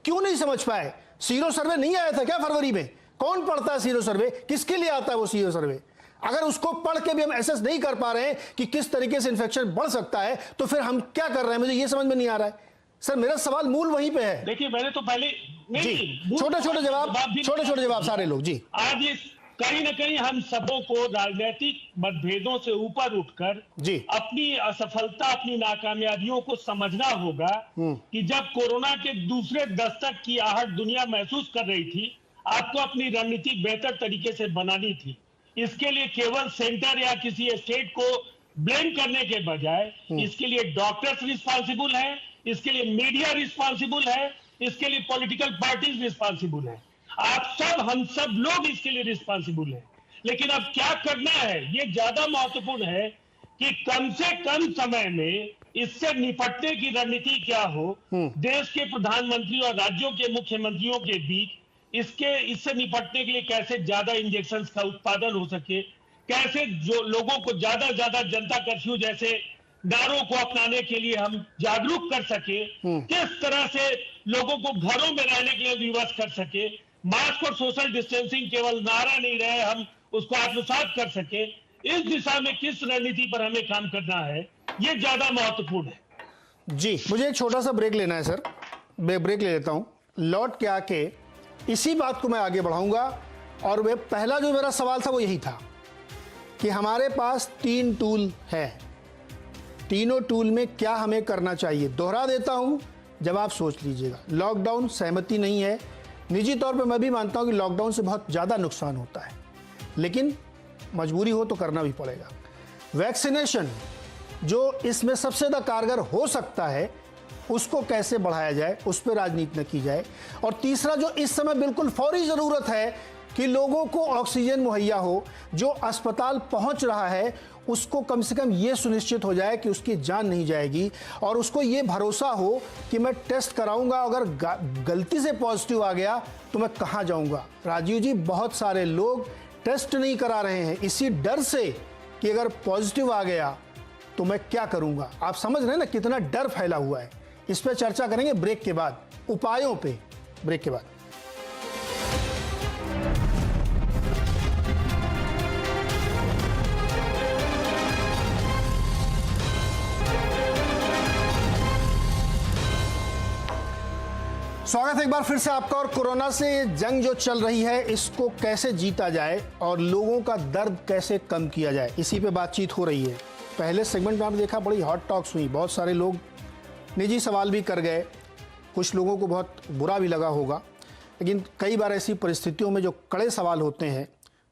क्यों नहीं समझ पाए? सीरो सर्वे नहीं आया था क्या फरवरी में? कौन पढ़ता है सीरो सर्वे? किसके लिए आता है वो सीरो सर्वे? अगर उसको पढ़ के भी हम एसेस नहीं कर पा रहे हैं कि किस तरीके से इन्फेक्शन बढ़ सकता है, तो फिर हम क्या कर रहे हैं? मुझे ये समझ में नहीं आ रहा है सर। मेरा सवाल मूल वहीं पे है। देखिए, मैंने तो पहले जी छोटे छोटे जवाब सारे लोग जी। आज इस कहीं ना कहीं हम सबों को राजनीतिक मतभेदों से ऊपर उठकर जी अपनी असफलता, अपनी नाकामयाबियों को समझना होगा कि जब कोरोना के दूसरे दस्तक की आहट दुनिया महसूस कर रही थी, आपको अपनी रणनीति बेहतर तरीके से बनानी थी। इसके लिए केवल सेंटर या किसी स्टेट को ब्लेम करने के बजाय इसके लिए डॉक्टर्स रिस्पॉन्सिबल हैं, इसके लिए मीडिया रिस्पॉन्सिबल है, इसके लिए पॉलिटिकल पार्टीज रिस्पॉन्सिबल है, आप सब, हम सब लोग इसके लिए रिस्पॉन्सिबल हैं। लेकिन अब क्या करना है, ये ज्यादा महत्वपूर्ण है कि कम से कम समय में इससे निपटने की रणनीति क्या हो। देश के प्रधानमंत्री और राज्यों के मुख्यमंत्रियों के बीच इससे निपटने के लिए कैसे ज्यादा इंजेक्शन का उत्पादन हो सके, कैसे जो लोगों को ज्यादा जनता कर्फ्यू जैसे नारों को अपनाने के लिए हम जागरूक कर सके, किस तरह से लोगों को घरों में रहने के लिए विवश कर सके, मास्क और सोशल डिस्टेंसिंग केवल नारा नहीं रहे, हम उसको आत्मसात कर सके, इस दिशा में किस रणनीति पर हमें काम करना है, ये ज्यादा महत्वपूर्ण है। जी मुझे एक छोटा सा ब्रेक लेना है सर, ब्रेक ले लेता हूं। लौट के आके इसी बात को मैं आगे बढ़ाऊंगा। और वे पहला जो मेरा सवाल था वो यही था कि हमारे पास 3 टूल है, तीनों टूल में क्या हमें करना चाहिए। दोहरा देता हूं, जवाब सोच लीजिएगा। लॉकडाउन सहमति नहीं है, निजी तौर पे मैं भी मानता हूं कि लॉकडाउन से बहुत ज़्यादा नुकसान होता है, लेकिन मजबूरी हो तो करना भी पड़ेगा। वैक्सीनेशन जो इसमें सबसे ज़्यादा कारगर हो सकता है, उसको कैसे बढ़ाया जाए, उस पर राजनीति न की जाए। और तीसरा जो इस समय बिल्कुल फौरी ज़रूरत है कि लोगों को ऑक्सीजन मुहैया हो, जो अस्पताल पहुंच रहा है उसको कम से कम ये सुनिश्चित हो जाए कि उसकी जान नहीं जाएगी, और उसको ये भरोसा हो कि मैं टेस्ट कराऊंगा, अगर गलती से पॉजिटिव आ गया तो मैं कहाँ जाऊंगा। राजीव जी, बहुत सारे लोग टेस्ट नहीं करा रहे हैं इसी डर से कि अगर पॉजिटिव आ गया तो मैं क्या करूंगा। आप समझ रहे हैं ना कितना डर फैला हुआ है। इस पर चर्चा करेंगे ब्रेक के बाद, उपायों पे, ब्रेक के बाद। स्वागत है एक बार फिर से आपका। और कोरोना से जंग जो चल रही है, इसको कैसे जीता जाए और लोगों का दर्द कैसे कम किया जाए, इसी पे बातचीत हो रही है। पहले सेगमेंट में आपने देखा बड़ी हॉट टॉक्स हुई, बहुत सारे लोग निजी सवाल भी कर गए, कुछ लोगों को बहुत बुरा भी लगा होगा, लेकिन कई बार ऐसी परिस्थितियों में जो कड़े सवाल होते हैं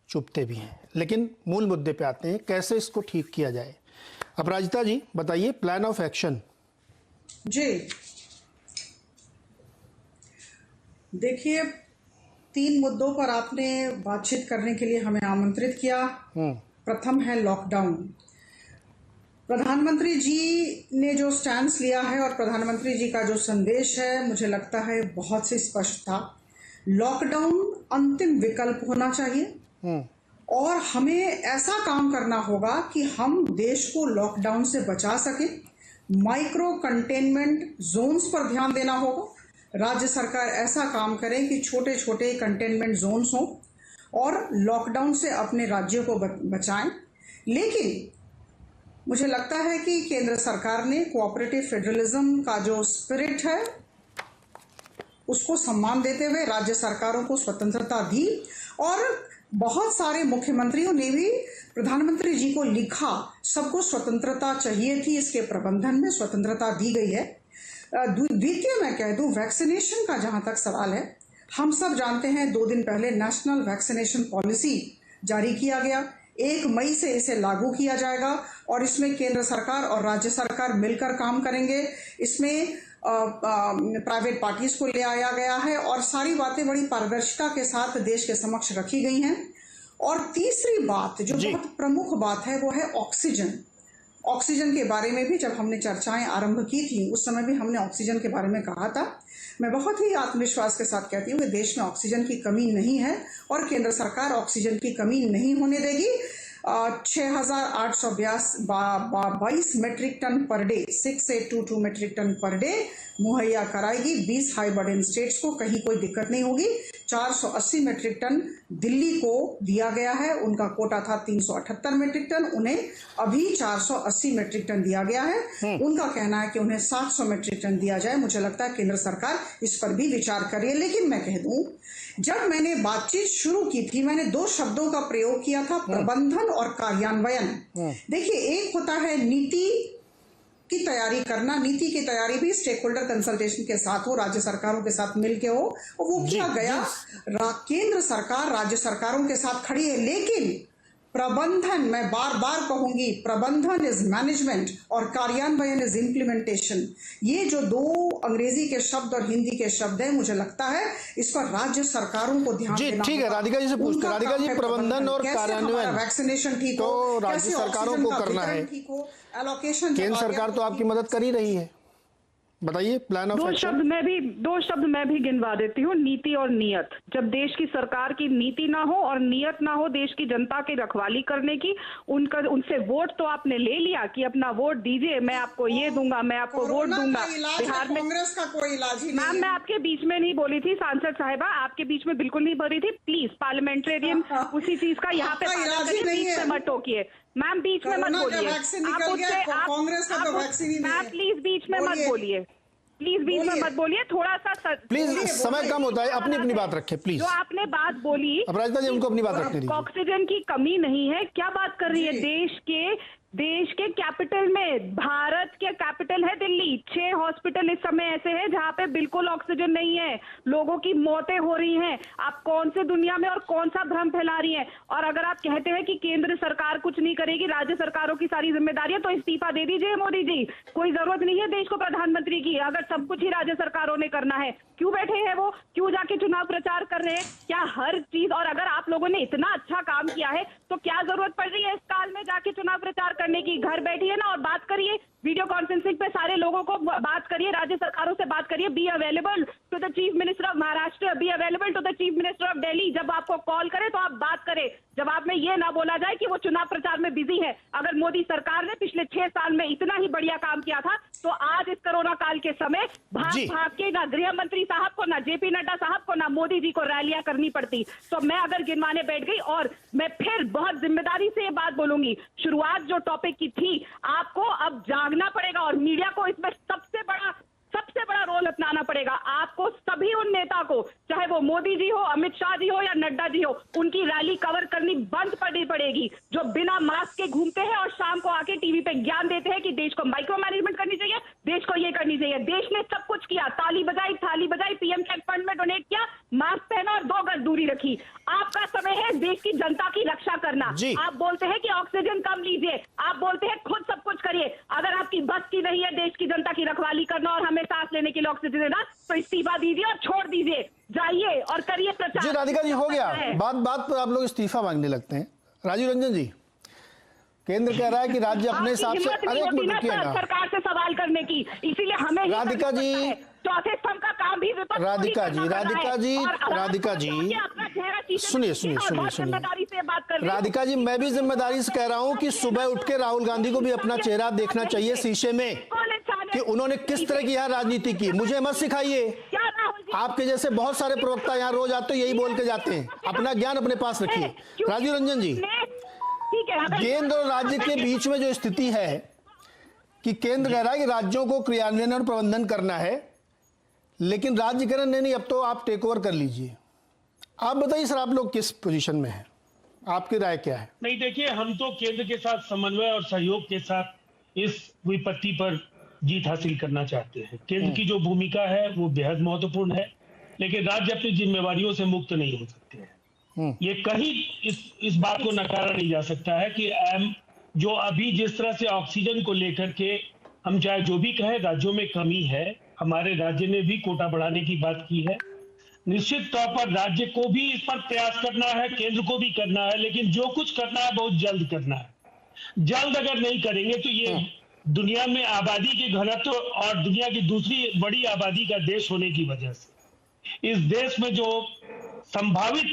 चुभते भी हैं। लेकिन मूल मुद्दे पे आते हैं, कैसे इसको ठीक किया जाए। अपराजिता जी बताइए, प्लान ऑफ एक्शन। जी देखिए, 3 मुद्दों पर आपने बातचीत करने के लिए हमें आमंत्रित किया। प्रथम है लॉकडाउन। प्रधानमंत्री जी ने जो स्टैंड लिया है और प्रधानमंत्री जी का जो संदेश है, मुझे लगता है बहुत से स्पष्ट था। लॉकडाउन अंतिम विकल्प होना चाहिए और हमें ऐसा काम करना होगा कि हम देश को लॉकडाउन से बचा सकें। माइक्रो कंटेनमेंट जोन्स पर ध्यान देना होगा। राज्य सरकार ऐसा काम करे कि छोटे छोटे कंटेनमेंट जोन्स हों और लॉकडाउन से अपने राज्यों को बचाएं। लेकिन मुझे लगता है कि केंद्र सरकार ने कोऑपरेटिव फेडरलिज्म का जो स्पिरिट है उसको सम्मान देते हुए राज्य सरकारों को स्वतंत्रता दी, और बहुत सारे मुख्यमंत्रियों ने भी प्रधानमंत्री जी को लिखा, सबको स्वतंत्रता चाहिए थी, इसके प्रबंधन में स्वतंत्रता दी गई है। द्वितीय मैं कह दूं, वैक्सीनेशन का जहां तक सवाल है, हम सब जानते हैं 2 दिन पहले नेशनल वैक्सीनेशन पॉलिसी जारी किया गया। 1 मई से इसे लागू किया जाएगा और इसमें केंद्र सरकार और राज्य सरकार मिलकर काम करेंगे। इसमें प्राइवेट पार्टीज को ले आया गया है और सारी बातें बड़ी पारदर्शिता के साथ देश के समक्ष रखी गई हैं। और तीसरी बात जो बहुत प्रमुख बात है वो है ऑक्सीजन। ऑक्सीजन के बारे में भी जब हमने चर्चाएं आरंभ की थी, उस समय भी हमने ऑक्सीजन के बारे में कहा था। मैं बहुत ही आत्मविश्वास के साथ कहती हूँ कि देश में ऑक्सीजन की कमी नहीं है और केंद्र सरकार ऑक्सीजन की कमी नहीं होने देगी। 6,822 metric ton per day, 6822 metric ton per day मुहैया कराएगी 20 हाई बर्डन स्टेट्स को, कहीं कोई दिक्कत नहीं होगी। 480 मेट्रिक टन दिल्ली को दिया गया है, उनका कोटा था 378 मेट्रिक टन, उन्हें अभी 480 मेट्रिक टन दिया गया है। उनका कहना है कि उन्हें 700 मेट्रिक टन दिया जाए। मुझे लगता है केंद्र सरकार इस पर भी विचार कर रही है। लेकिन मैं कह दूं, जब मैंने बातचीत शुरू की थी, मैंने 2 शब्दों का प्रयोग किया था, प्रबंधन और कार्यान्वयन। देखिए, एक होता है नीति की तैयारी करना, नीति की तैयारी भी स्टेक होल्डर कंसल्टेशन के साथ हो, राज्य सरकारों के साथ मिलके हो, और वो किया गया। केंद्र सरकार राज्य सरकारों के साथ खड़ी है, लेकिन प्रबंधन, मैं बार बार कहूंगी, प्रबंधन इज मैनेजमेंट और कार्यान्वयन इज इम्प्लीमेंटेशन। ये जो 2 अंग्रेजी के शब्द और हिंदी के शब्द है, मुझे लगता है इस पर राज्य सरकारों को ध्यान देना। ठीक है, राधिका जी से पूछते हैं। राधिका जी, प्रबंधन और कार्यान्वयन, वैक्सीनेशन ठीक हो, तो राज्य सरकारों को करना है, एलोकेशन। केंद्र सरकार तो आपकी मदद कर ही रही है, बताइए प्लान ऑफ एक्शन। 2 शब्द मैं भी गिनवा देती हूँ, नीति और नियत। जब देश की सरकार की नीति ना हो और नियत ना हो देश की जनता की रखवाली करने की, उनसे वोट तो आपने ले लिया कि अपना वोट दीजिए, मैं आपको ये दूंगा, मैं आपको वोट दूंगा। बिहार में कांग्रेस का कोई इलाज ही नहीं। मैम, मैं आपके बीच में नहीं बोली थी, सांसद साहिबा, आपके बीच में बिल्कुल नहीं बोली थी। प्लीज पार्लियामेंटेरियन उसी चीज का यहाँ पे मत टोकिए मैम, बीच में मत बोलिए। कांग्रेस का तो वैक्सीन ही नहीं है। प्लीज बीच में मत बोलिए, प्लीज बीच में मत बोलिए, थोड़ा सा प्लीज, समय कम होता है, अपनी अपनी बात रखें प्लीज। जो आपने बात बोली, अपराजिता जी उनको अपनी बात रखने दीजिए। ऑक्सीजन की कमी नहीं है, क्या बात कर रही है? देश के कैपिटल में, भारत के कैपिटल है दिल्ली, 6 हॉस्पिटल इस समय ऐसे हैं जहां पे बिल्कुल ऑक्सीजन नहीं है, लोगों की मौतें हो रही हैं। आप कौन से दुनिया में और कौन सा भ्रम फैला रही हैं? और अगर आप कहते हैं कि केंद्र सरकार कुछ नहीं करेगी, राज्य सरकारों की सारी जिम्मेदारी है, तो इस्तीफा दे दीजिए मोदी जी। कोई जरूरत नहीं है देश को प्रधानमंत्री की। अगर सब कुछ ही राज्य सरकारों ने करना है, क्यों बैठे हैं वो, क्यों जाके चुनाव प्रचार कर रहे हैं? क्या हर चीज, और अगर आप लोगों ने इतना अच्छा काम किया है तो क्या जरूरत पड़ रही है इस काल में जाके चुनाव प्रचार करने की? घर बैठिए ना और बात करिए, वीडियो कॉन्फ्रेंसिंग पे सारे लोगों को बात करिए, राज्य सरकारों से बात करिए। Be available to the chief minister of Maharashtra, be available to the chief minister of Delhi. जब आपको कॉल करे तो आप बात करें, जवाब में ये ना बोला जाए कि वो चुनाव प्रचार में बिजी है। अगर मोदी सरकार ने पिछले 6 साल में इतना ही बढ़िया काम किया था, तो आज इस कोरोना काल के समय भाग के ना गृह मंत्री साहब को, ना जेपी नड्डा साहब को, ना मोदी जी को रैलियां करनी पड़ती। तो मैं अगर गिनवाने बैठ गई, और मैं फिर बहुत जिम्मेदारी से ये बात बोलूंगी, शुरुआत जो टॉपिक की थी, आपको अब जागना पड़ेगा और मीडिया को इसमें सबसे बड़ा रोल अपनाना पड़ेगा। आपको सभी उन नेता को, चाहे वो मोदी जी हो, अमित शाह जी हो या नड्डा जी हो, उनकी रैली कवर करनी बंद करनी पड़ेगी, जो बिना मास्क के घूमते हैं और शाम को आके टीवी पे ज्ञान देते हैं कि देश को माइक्रो मैनेजमेंट करनी चाहिए, देश को ये करनी चाहिए। देश ने सब कुछ किया, ताली बजाई, थाली बजाई, पीएम केयर फंड में डोनेट किया, मास्क पहना और 2 गज दूरी रखी। आपका समय है देश की जनता की रक्षा करना। आप बोलते हैं कि ऑक्सीजन कम लीजिए, आप बोलते हैं खुद सब कुछ करिए। अगर आपकी बस की नहीं है देश की जनता की रखवाली करना और हमें सांस लेने के लिए ऑक्सीजन देना, तो इस्तीफा दीजिए और छोड़ दीजिए, जाइए और करिए प्रचार। जी राधिका जी, हो गया, बात पर आप लोग इस्तीफा मांगने लगते हैं। राजीव रंजन जी, केंद्र कह रहा है कि राज्य अपने हिसाब से, सरकार से सवाल करने की, इसीलिए हमें राधिका जी, चौथे स्तंभ का काम भी राधिका जी सुनिए राधिका जी, मैं भी जिम्मेदारी से कह रहा हूं कि सुबह उठ के राहुल गांधी को भी अपना चेहरा देखना चाहिए शीशे में कि उन्होंने किस तरह की यहाँ राजनीति की। मुझे मत सिखाइए, आपके जैसे बहुत सारे प्रवक्ता यहाँ रोज आते यही बोल के जाते हैं। अपना ज्ञान अपने पास रखिए। राजीव रंजन जी, केंद्र और राज्य के बीच में जो स्थिति है कि केंद्र कह रहा है कि राज्यों को क्रियान्वयन और प्रबंधन करना है, लेकिन राज्य कह रहे नहीं, अब तो आप टेक ओवर कर लीजिए। आप बताइए सर, आप लोग किस पोजीशन में हैं, आपकी राय क्या है? नहीं, देखिए, हम तो केंद्र के साथ समन्वय और सहयोग के साथ इस विपत्ति पर जीत हासिल करना चाहते हैं। केंद्र की जो भूमिका है वो बेहद महत्वपूर्ण है, लेकिन राज्य अपनी जिम्मेवारियों से मुक्त नहीं हो सकते हैं। ये कहीं इस बात को नकारा नहीं जा सकता है कि जो अभी जिस तरह से ऑक्सीजन को लेकर के हम चाहे जो भी कहें, राज्यों में कमी है। हमारे राज्य ने भी कोटा बढ़ाने की बात की है। निश्चित तौर पर राज्य को भी इस पर प्रयास करना है, केंद्र को भी करना है, लेकिन जो कुछ करना है बहुत जल्द करना है। जल्द अगर नहीं करेंगे तो ये दुनिया में आबादी के घनत्व और दुनिया की दूसरी बड़ी आबादी का देश होने की वजह से इस देश में जो संभावित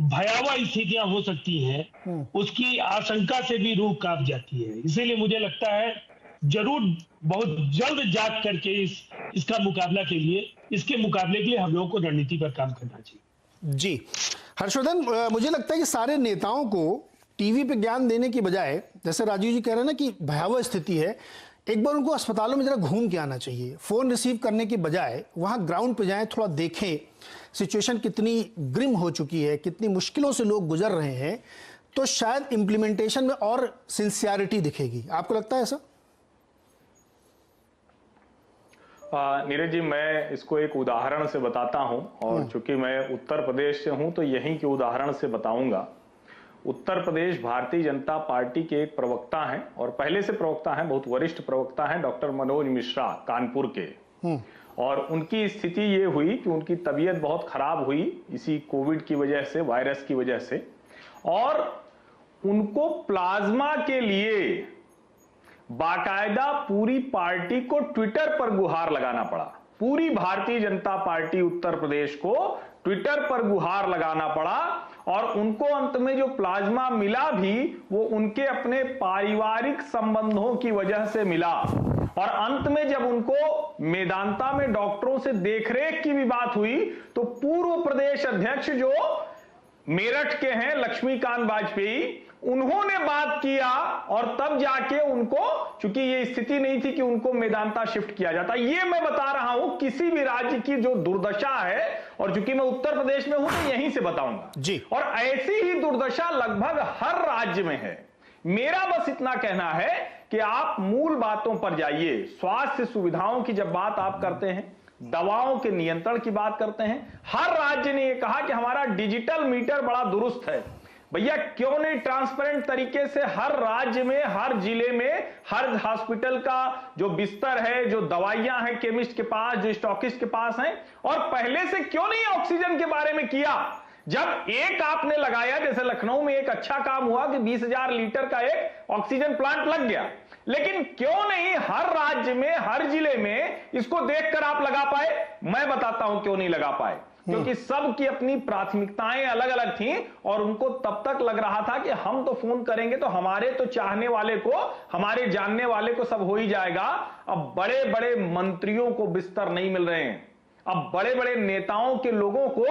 भयावह स्थितियां हो सकती हैं, उसकी आशंका से भी रूह कांप जाती है। इसीलिए मुझे लगता है जरूर बहुत जल्द जाग करके इसके मुकाबले के लिए हम लोगों को रणनीति पर काम करना चाहिए। जी हर्षवर्धन, मुझे लगता है कि सारे नेताओं को टीवी पे ज्ञान देने की बजाय, जैसे राजीव जी कह रहे हैं ना कि भयावह स्थिति है, एक बार उनको अस्पतालों में जरा घूम के आना चाहिए। फोन रिसीव करने के बजाय वहां ग्राउंड पे जाएं, थोड़ा देखें सिचुएशन कितनी ग्रिम हो चुकी है, कितनी मुश्किलों से लोग गुजर रहे हैं, तो शायद इंप्लीमेंटेशन में और सिंसियरिटी दिखेगी। आपको लगता है ऐसा? नीरज जी, मैं इसको एक उदाहरण से बताता हूं, और चूंकि मैं उत्तर प्रदेश से हूं तो यहीं के उदाहरण से बताऊंगा। उत्तर प्रदेश भारतीय जनता पार्टी के एक प्रवक्ता हैं, और पहले से प्रवक्ता हैं, बहुत वरिष्ठ प्रवक्ता हैं, डॉक्टर मनोज मिश्रा, कानपुर के। और उनकी स्थिति ये हुई कि उनकी तबीयत बहुत खराब हुई इसी कोविड की वजह से, वायरस की वजह से, और उनको प्लाज्मा के लिए बाकायदा पूरी पार्टी को ट्विटर पर गुहार लगाना पड़ा। पूरी भारतीय जनता पार्टी उत्तर प्रदेश को ट्विटर पर गुहार लगाना पड़ा, और उनको अंत में जो प्लाज्मा मिला भी वो उनके अपने पारिवारिक संबंधों की वजह से मिला। और अंत में जब उनको मेदांता में डॉक्टरों से देखरेख की भी बात हुई तो पूर्व प्रदेश अध्यक्ष जो मेरठ के हैं, लक्ष्मीकांत वाजपेयी, उन्होंने बात किया, और तब जाके उनको, चूंकि ये स्थिति नहीं थी कि उनको मेदांता शिफ्ट किया जाता। ये मैं बता रहा हूं किसी भी राज्य की जो दुर्दशा है, और चूंकि मैं उत्तर प्रदेश में हूं तो यहीं से बताऊंगा जी। और ऐसी ही दुर्दशा लगभग हर राज्य में है। मेरा बस इतना कहना है कि आप मूल बातों पर जाइए। स्वास्थ्य सुविधाओं की जब बात आप करते हैं, दवाओं के नियंत्रण की बात करते हैं, हर राज्य ने यह कहा कि हमारा डिजिटल मीटर बड़ा दुरुस्त है। भैया क्यों नहीं ट्रांसपेरेंट तरीके से हर राज्य में, हर जिले में, हर हॉस्पिटल का जो बिस्तर है, जो दवाइयां हैं केमिस्ट के पास, जो स्टॉकिस्ट के पास हैं, और पहले से क्यों नहीं ऑक्सीजन के बारे में किया? जब एक आपने लगाया, जैसे लखनऊ में एक अच्छा काम हुआ कि 20,000 लीटर का एक ऑक्सीजन प्लांट लग गया, लेकिन क्यों नहीं हर राज्य में, हर जिले में इसको देखकर आप लगा पाए? मैं बताता हूं क्यों नहीं लगा पाए। क्योंकि सबकी अपनी प्राथमिकताएं अलग अलग थीं, और उनको तब तक लग रहा था कि हम तो फोन करेंगे तो हमारे तो चाहने वाले को, हमारे जानने वाले को सब हो ही जाएगा। अब बड़े बड़े मंत्रियों को बिस्तर नहीं मिल रहे हैं, अब बड़े बड़े नेताओं के लोगों को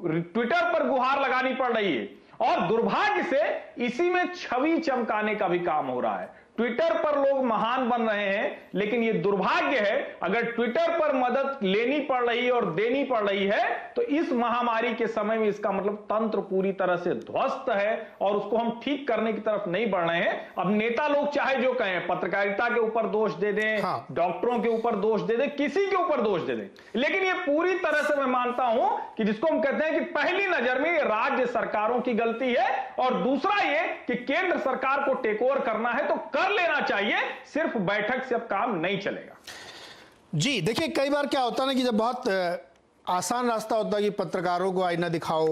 ट्विटर पर गुहार लगानी पड़ रही है, और दुर्भाग्य से इसी में छवि चमकाने का भी काम हो रहा है। ट्विटर पर लोग महान बन रहे हैं, लेकिन यह दुर्भाग्य है अगर ट्विटर पर मदद लेनी पड़ रही है और देनी पड़ रही है तो इस महामारी के समय में इसका मतलब तंत्र पूरी तरह से ध्वस्त है, और उसको हम ठीक करने की तरफ नहीं बढ़ रहे हैं। अब नेता लोग चाहे जो कहें, पत्रकारिता के ऊपर दोष दे दें, हाँ। डॉक्टरों के ऊपर दोष दे दें, किसी के ऊपर दोष दे दें, लेकिन यह पूरी तरह से मैं मानता हूं कि जिसको हम कहते हैं कि पहली नजर में यह राज्य सरकारों की गलती है, और दूसरा यह कि केंद्र सरकार को टेक ओवर करना है तो कर लेना चाहिए, सिर्फ बैठक से अब काम नहीं चलेगा। जी देखिए, कई बार क्या होता है ना कि जब बहुत आसान रास्ता होता है कि पत्रकारों को आईना दिखाओ,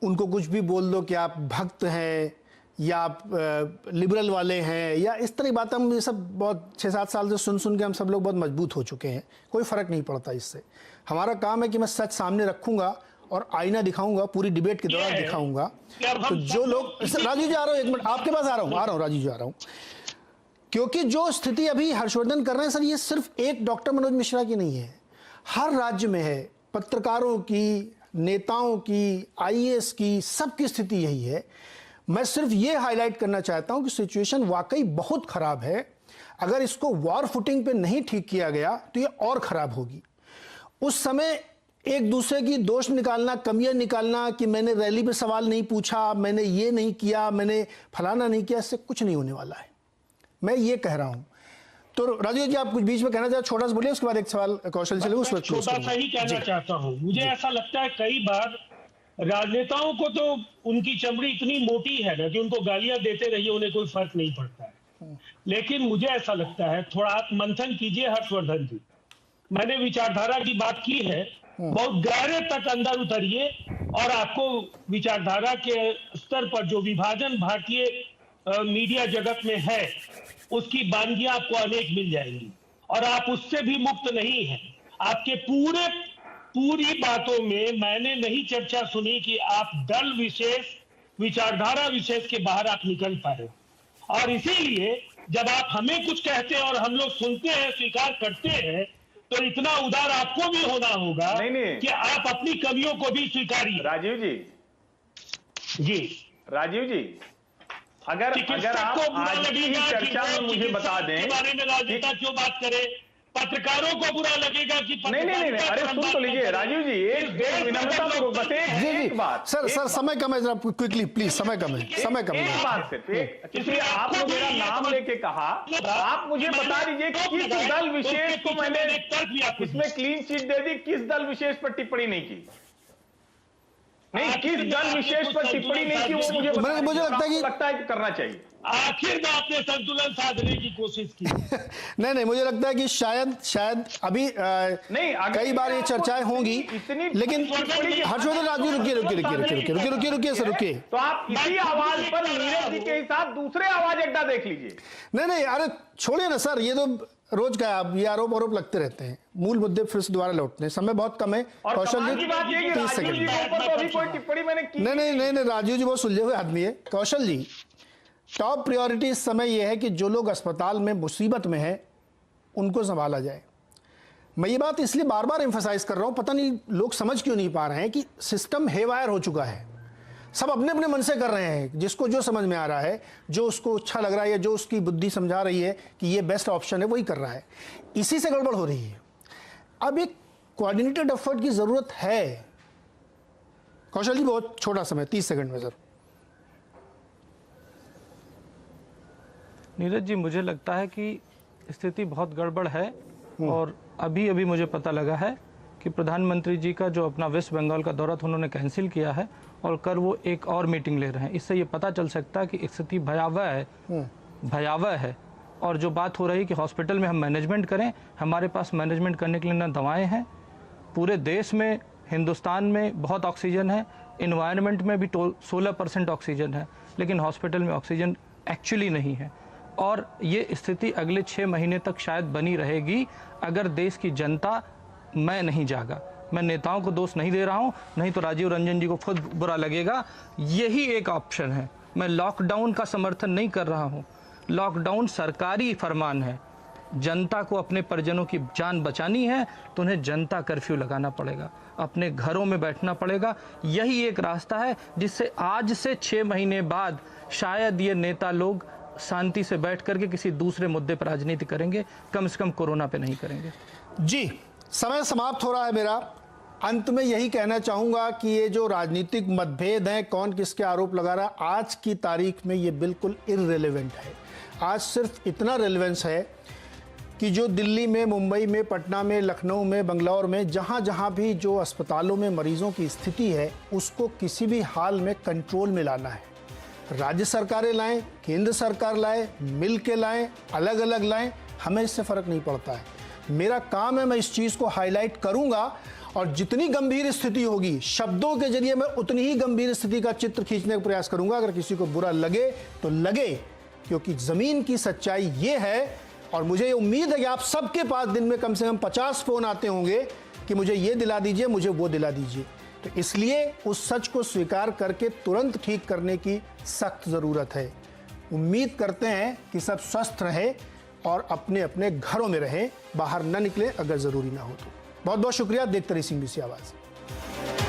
उनको कुछ भी बोल दो कि आप भक्त हैं या आप लिबरल वाले हैं, या इस तरह की बातें हम ये सब बहुत 6-7 साल से सुन सुन के हम सब लोग बहुत मजबूत हो चुके हैं। कोई फर्क नहीं पड़ता इससे। हमारा काम है कि मैं सच सामने रखूंगा और आईना दिखाऊंगा, पूरी डिबेट के दौरान दिखाऊंगा। तो जो लोग, राजीव जी आ रहा हूं, एक मिनट आपके पास आ रहा हूं राजीव जी आ रहा हूं, क्योंकि जो स्थिति अभी हर्षवर्धन कर रहे हैं सर, ये सिर्फ एक डॉक्टर मनोज मिश्रा की नहीं है, हर राज्य में है। पत्रकारों की, नेताओं की, आईएएस की, सबकी स्थिति यही है। मैं सिर्फ ये हाईलाइट करना चाहता हूं कि सिचुएशन वाकई बहुत खराब है। अगर इसको वॉर फुटिंग पे नहीं ठीक किया गया तो ये और खराब होगी। उस समय एक दूसरे की दोष निकालना, कमियां निकालना कि मैंने रैली पे सवाल नहीं पूछा, मैंने ये नहीं किया, मैंने फलाना नहीं किया, इससे कुछ नहीं होने वाला है, मैं ये कह रहा हूं। तो राजीव जी आप कुछ बीच में कहना चाहते, छोटा सा बोलिए, उसके बाद एक सवाल कौशल से उस वक्त छोटा सा ही कहना चाहता हूं। मुझे ऐसा लगता है कई बार राजनेताओं को तो उनकी चमड़ी इतनी मोटी है ना कि उनको गालियां देते रहिए, उन्हें कोई फर्क नहीं पड़ता है। लेकिन मुझे ऐसा लगता है, थोड़ा आप मंथन कीजिए हर्षवर्धन जी, मैंने विचारधारा की बात की है, बहुत गहरे तक अंदर उतरिए और आपको विचारधारा के स्तर पर जो विभाजन भारतीय मीडिया जगत में है उसकी बानगियां आपको अनेक मिल जाएंगी, और आप उससे भी मुक्त नहीं हैं। आपके पूरे पूरी बातों में मैंने नहीं चर्चा सुनी कि आप दल विशेष, विचारधारा विशेष के बाहर आप निकल पाए। और इसीलिए जब आप हमें कुछ कहते हैं और हम लोग सुनते हैं, स्वीकार करते हैं, तो इतना उदार आपको भी होना होगा नहीं। कि आप अपनी कमियों को भी स्वीकारिए। राजीव जी, राजीव जी, अगर आप आज की ही चर्चा में मुझे बता दें बारे में राजनेता क्यों बात करें, पत्रकारों को बुरा लगेगा कि नहीं, अरे सुन तो लीजिए राजीव जी, एक विनम्रता पूर्वक बस एक बात। सर समय कम है, जरा क्विकली प्लीज, समय कम है। एक बात सिर्फ क्योंकि आपने मेरा नाम लेके कहा, आप मुझे बता दीजिए किस दल विशेष को मैंने इसमें क्लीन चिट दे दी, किस दल विशेष पर टिप्पणी नहीं की? नहीं, किस दल विशेष पर टिप्पणी नहीं की वो मुझे लगता है कि करना चाहिए। आखिर में आपने संतुलन साधने की कोशिश की। नहीं, मुझे लगता है कि शायद अभी नहीं, कई बार ये चर्चाएं होंगी, लेकिन हर्षवर्धन राजू रुकिए सर, रुकिए। तो आप इसी आवाज पर नीरज जी के हिसाब दूसरे आवाज अड्डा देख लीजिए। नहीं, अरे छोड़िए ना सर, ये तो रोज का आप ये आरोप लगते रहते हैं। मूल मुद्दे फिर से दोबारा लौटते हैं, समय बहुत कम है। कौशल जी 30 सेकंड। नहीं, राजीव जी बहुत सुलझे हुए आदमी है। कौशल जी, टॉप प्रायोरिटी इस समय यह है कि जो लोग अस्पताल में मुसीबत में हैं उनको संभाला जाए। मैं ये बात इसलिए बार बार एम्फसाइज कर रहा हूं, पता नहीं लोग समझ क्यों नहीं पा रहे हैं कि सिस्टम हेवायर हो चुका है। सब अपने अपने मन से कर रहे हैं, जिसको जो समझ में आ रहा है, जो उसको अच्छा लग रहा है या जो उसकी बुद्धि समझा रही है कि ये बेस्ट ऑप्शन है, वही कर रहा है। इसी से गड़बड़ हो रही है। अब एक कोऑर्डिनेटेड एफर्ट की जरूरत है। कौशल जी बहुत छोटा समय, 30 सेकंड में सर। नीरज जी, मुझे लगता है कि स्थिति बहुत गड़बड़ है और अभी मुझे पता लगा है कि प्रधानमंत्री जी का जो अपना वेस्ट बंगाल का दौरा था उन्होंने कैंसिल किया है और कल वो एक और मीटिंग ले रहे हैं। इससे ये पता चल सकता है कि स्थिति भयावह है। और जो बात हो रही है कि हॉस्पिटल में हम मैनेजमेंट करें, हमारे पास मैनेजमेंट करने के लिए ना दवाएं हैं। पूरे देश में, हिंदुस्तान में बहुत ऑक्सीजन है, इन्वायरमेंट में भी 16% ऑक्सीजन है, लेकिन हॉस्पिटल में ऑक्सीजन एक्चुअली नहीं है। और ये स्थिति अगले 6 महीने तक शायद बनी रहेगी अगर देश की जनता मैं नहीं जागा। मैं नेताओं को दोष नहीं दे रहा हूं, नहीं तो राजीव रंजन जी को खुद बुरा लगेगा। यही एक ऑप्शन है। मैं लॉकडाउन का समर्थन नहीं कर रहा हूं। लॉकडाउन सरकारी फरमान है। जनता को अपने परिजनों की जान बचानी है तो उन्हें जनता कर्फ्यू लगाना पड़ेगा, अपने घरों में बैठना पड़ेगा। यही एक रास्ता है जिससे आज से 6 महीने बाद शायद ये नेता लोग शांति से बैठ करके किसी दूसरे मुद्दे पर राजनीति करेंगे, कम से कम कोरोना पे नहीं करेंगे। जी, समय समाप्त हो रहा है मेरा। अंत में यही कहना चाहूंगा कि ये जो राजनीतिक मतभेद हैं, कौन किसके आरोप लगा रहा है, आज की तारीख में ये बिल्कुल इररिलेवेंट है। आज सिर्फ इतना रेलेवेंस है कि जो दिल्ली में, मुंबई में, पटना में, लखनऊ में, बंगलौर में, जहां जहां भी जो अस्पतालों में मरीजों की स्थिति है, उसको किसी भी हाल में कंट्रोल में लाना है। राज्य सरकारें लाएं, केंद्र सरकार लाए, मिल के लाएं, अलग अलग लाएं, हमें इससे फर्क नहीं पड़ता है। मेरा काम है, मैं इस चीज़ को हाईलाइट करूंगा और जितनी गंभीर स्थिति होगी, शब्दों के जरिए मैं उतनी ही गंभीर स्थिति का चित्र खींचने का प्रयास करूंगा। अगर किसी को बुरा लगे तो लगे, क्योंकि ज़मीन की सच्चाई ये है। और मुझे ये उम्मीद है कि आप सबके पास दिन में कम से कम 50 फ़ोन आते होंगे कि मुझे ये दिला दीजिए, मुझे वो दिला दीजिए। तो इसलिए उस सच को स्वीकार करके तुरंत ठीक करने की सख्त ज़रूरत है। उम्मीद करते हैं कि सब स्वस्थ रहें और अपने अपने घरों में रहें, बाहर न निकलें अगर ज़रूरी ना हो तो। बहुत बहुत शुक्रिया। देखते रहिए CNBC आवाज़।